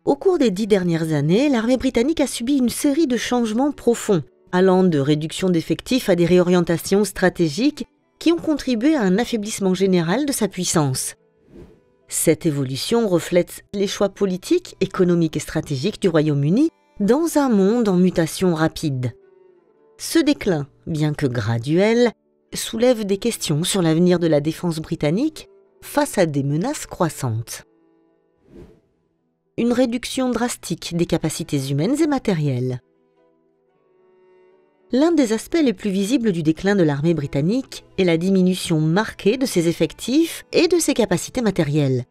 Au cours des 10 dernières années, l'armée britannique a subi une série de changements profonds, allant de réduction d'effectifs à des réorientations stratégiques qui ont contribué à un affaiblissement général de sa puissance. Cette évolution reflète les choix politiques, économiques et stratégiques du Royaume-Uni dans un monde en mutation rapide. Ce déclin, bien que graduel, soulève des questions sur l'avenir de la défense britannique face à des menaces croissantes. Une réduction drastique des capacités humaines et matérielles. L'un des aspects les plus visibles du déclin de l'armée britannique est la diminution marquée de ses effectifs et de ses capacités matérielles.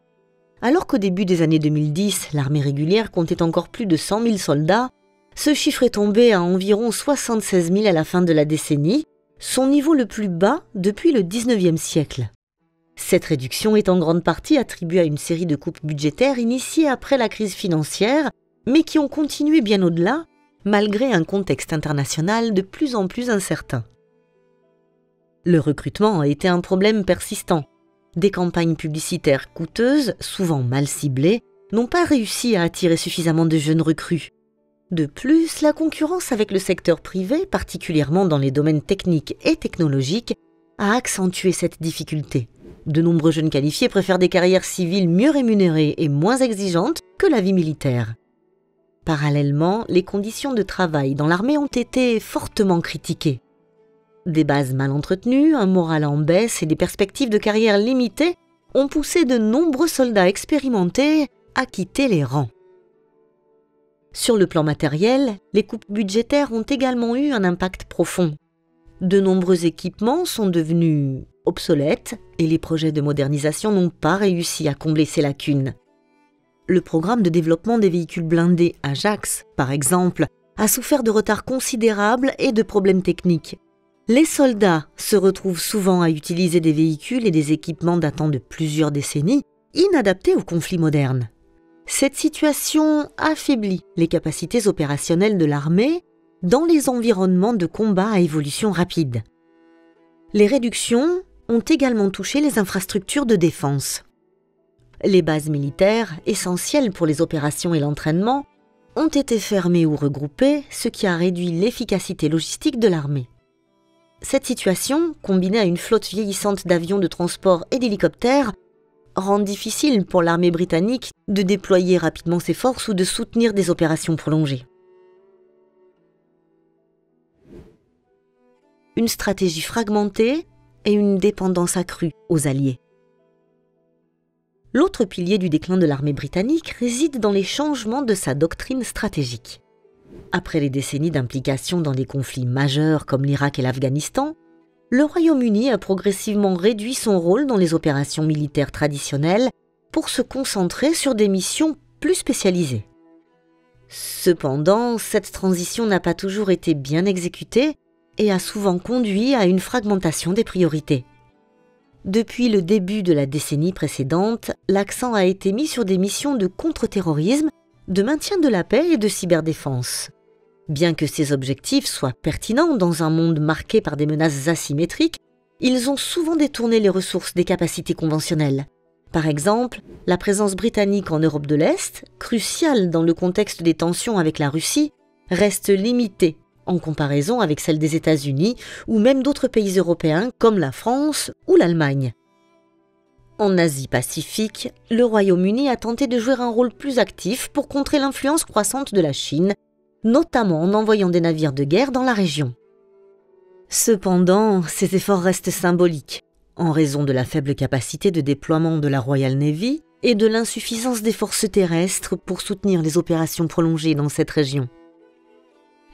Alors qu'au début des années 2010, l'armée régulière comptait encore plus de 100 000 soldats, ce chiffre est tombé à environ 76 000 à la fin de la décennie, son niveau le plus bas depuis le 19e siècle. Cette réduction est en grande partie attribuée à une série de coupes budgétaires initiées après la crise financière, mais qui ont continué bien au-delà, malgré un contexte international de plus en plus incertain. Le recrutement a été un problème persistant. Des campagnes publicitaires coûteuses, souvent mal ciblées, n'ont pas réussi à attirer suffisamment de jeunes recrues. De plus, la concurrence avec le secteur privé, particulièrement dans les domaines techniques et technologiques, a accentué cette difficulté. De nombreux jeunes qualifiés préfèrent des carrières civiles mieux rémunérées et moins exigeantes que la vie militaire. Parallèlement, les conditions de travail dans l'armée ont été fortement critiquées. Des bases mal entretenues, un moral en baisse et des perspectives de carrière limitées ont poussé de nombreux soldats expérimentés à quitter les rangs. Sur le plan matériel, les coupes budgétaires ont également eu un impact profond. De nombreux équipements sont devenus obsolètes et les projets de modernisation n'ont pas réussi à combler ces lacunes. Le programme de développement des véhicules blindés Ajax, par exemple, a souffert de retards considérables et de problèmes techniques. Les soldats se retrouvent souvent à utiliser des véhicules et des équipements datant de plusieurs décennies, inadaptés aux conflits modernes. Cette situation affaiblit les capacités opérationnelles de l'armée dans les environnements de combat à évolution rapide. Les réductions ont également touché les infrastructures de défense. Les bases militaires, essentielles pour les opérations et l'entraînement, ont été fermées ou regroupées, ce qui a réduit l'efficacité logistique de l'armée. Cette situation, combinée à une flotte vieillissante d'avions de transport et d'hélicoptères, rend difficile pour l'armée britannique de déployer rapidement ses forces ou de soutenir des opérations prolongées. Une stratégie fragmentée et une dépendance accrue aux alliés. L'autre pilier du déclin de l'armée britannique réside dans les changements de sa doctrine stratégique. Après les décennies d'implication dans des conflits majeurs comme l'Irak et l'Afghanistan, le Royaume-Uni a progressivement réduit son rôle dans les opérations militaires traditionnelles pour se concentrer sur des missions plus spécialisées. Cependant, cette transition n'a pas toujours été bien exécutée et a souvent conduit à une fragmentation des priorités. Depuis le début de la décennie précédente, l'accent a été mis sur des missions de contre-terrorisme, de maintien de la paix et de cyberdéfense. Bien que ces objectifs soient pertinents dans un monde marqué par des menaces asymétriques, ils ont souvent détourné les ressources des capacités conventionnelles. Par exemple, la présence britannique en Europe de l'Est, cruciale dans le contexte des tensions avec la Russie, reste limitée en comparaison avec celle des États-Unis ou même d'autres pays européens comme la France ou l'Allemagne. En Asie-Pacifique, le Royaume-Uni a tenté de jouer un rôle plus actif pour contrer l'influence croissante de la Chine, notamment en envoyant des navires de guerre dans la région. Cependant, ces efforts restent symboliques, en raison de la faible capacité de déploiement de la Royal Navy et de l'insuffisance des forces terrestres pour soutenir les opérations prolongées dans cette région.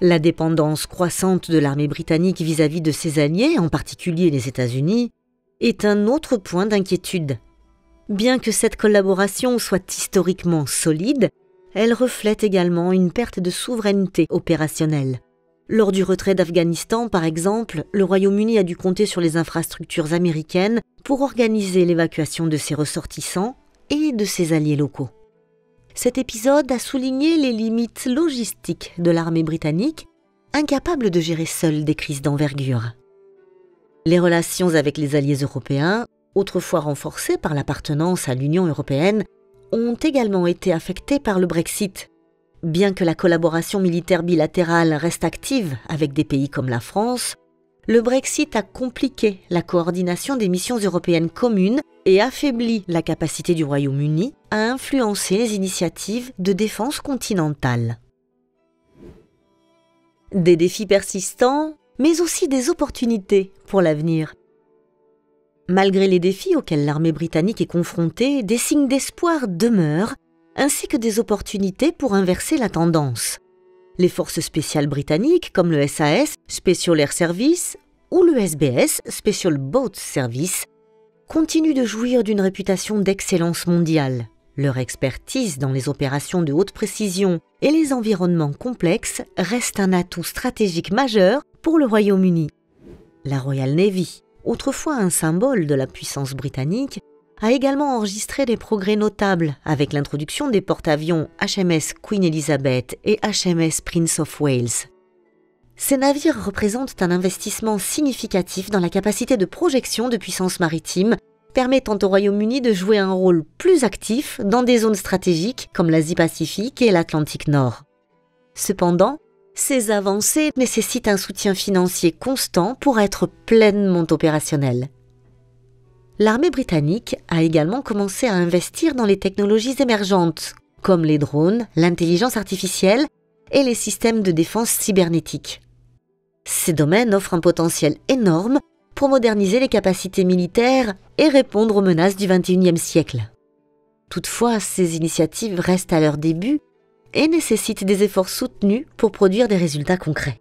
La dépendance croissante de l'armée britannique vis-à-vis de ses alliés, en particulier les États-Unis, est un autre point d'inquiétude. Bien que cette collaboration soit historiquement solide, elle reflète également une perte de souveraineté opérationnelle. Lors du retrait d'Afghanistan, par exemple, le Royaume-Uni a dû compter sur les infrastructures américaines pour organiser l'évacuation de ses ressortissants et de ses alliés locaux. Cet épisode a souligné les limites logistiques de l'armée britannique, incapable de gérer seule des crises d'envergure. Les relations avec les alliés européens, autrefois renforcées par l'appartenance à l'Union européenne, ont également été affectés par le Brexit. Bien que la collaboration militaire bilatérale reste active avec des pays comme la France, le Brexit a compliqué la coordination des missions européennes communes et affaibli la capacité du Royaume-Uni à influencer les initiatives de défense continentale. Des défis persistants, mais aussi des opportunités pour l'avenir. Malgré les défis auxquels l'armée britannique est confrontée, des signes d'espoir demeurent, ainsi que des opportunités pour inverser la tendance. Les forces spéciales britanniques, comme le SAS, Special Air Service, ou le SBS, Special Boat Service, continuent de jouir d'une réputation d'excellence mondiale. Leur expertise dans les opérations de haute précision et les environnements complexes reste un atout stratégique majeur pour le Royaume-Uni. La Royal Navy, autrefois un symbole de la puissance britannique, a également enregistré des progrès notables avec l'introduction des porte-avions HMS Queen Elizabeth et HMS Prince of Wales. Ces navires représentent un investissement significatif dans la capacité de projection de puissance maritime, permettant au Royaume-Uni de jouer un rôle plus actif dans des zones stratégiques comme l'Asie-Pacifique et l'Atlantique Nord. Cependant, ces avancées nécessitent un soutien financier constant pour être pleinement opérationnelles. L'armée britannique a également commencé à investir dans les technologies émergentes, comme les drones, l'intelligence artificielle et les systèmes de défense cybernétique. Ces domaines offrent un potentiel énorme pour moderniser les capacités militaires et répondre aux menaces du XXIe siècle. Toutefois, ces initiatives restent à leur début et nécessitent des efforts soutenus pour produire des résultats concrets.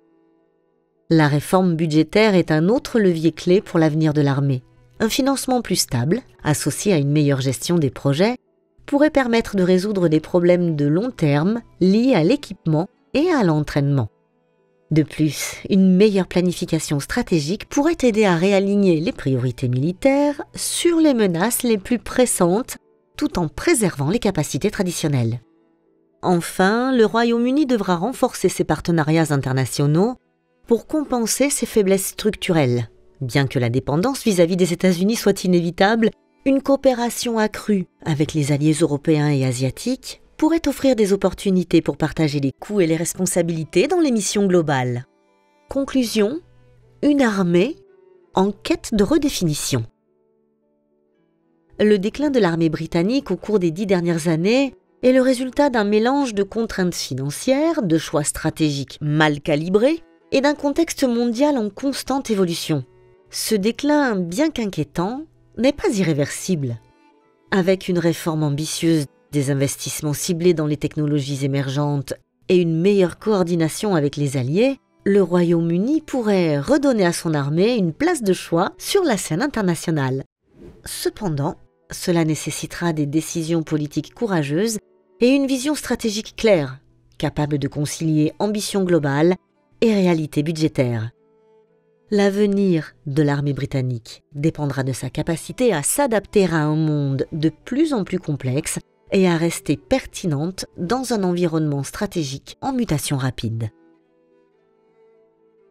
La réforme budgétaire est un autre levier clé pour l'avenir de l'armée. Un financement plus stable, associé à une meilleure gestion des projets, pourrait permettre de résoudre des problèmes de long terme liés à l'équipement et à l'entraînement. De plus, une meilleure planification stratégique pourrait aider à réaligner les priorités militaires sur les menaces les plus pressantes, tout en préservant les capacités traditionnelles. Enfin, le Royaume-Uni devra renforcer ses partenariats internationaux pour compenser ses faiblesses structurelles. Bien que la dépendance vis-à-vis des États-Unis soit inévitable, une coopération accrue avec les alliés européens et asiatiques pourrait offrir des opportunités pour partager les coûts et les responsabilités dans les missions globales. Conclusion, une armée en quête de redéfinition. Le déclin de l'armée britannique au cours des 10 dernières années est le résultat d'un mélange de contraintes financières, de choix stratégiques mal calibrés et d'un contexte mondial en constante évolution. Ce déclin, bien qu'inquiétant, n'est pas irréversible. Avec une réforme ambitieuse, des investissements ciblés dans les technologies émergentes et une meilleure coordination avec les alliés, le Royaume-Uni pourrait redonner à son armée une place de choix sur la scène internationale. Cependant, cela nécessitera des décisions politiques courageuses et une vision stratégique claire, capable de concilier ambition globale et réalité budgétaire. L'avenir de l'armée britannique dépendra de sa capacité à s'adapter à un monde de plus en plus complexe et à rester pertinente dans un environnement stratégique en mutation rapide.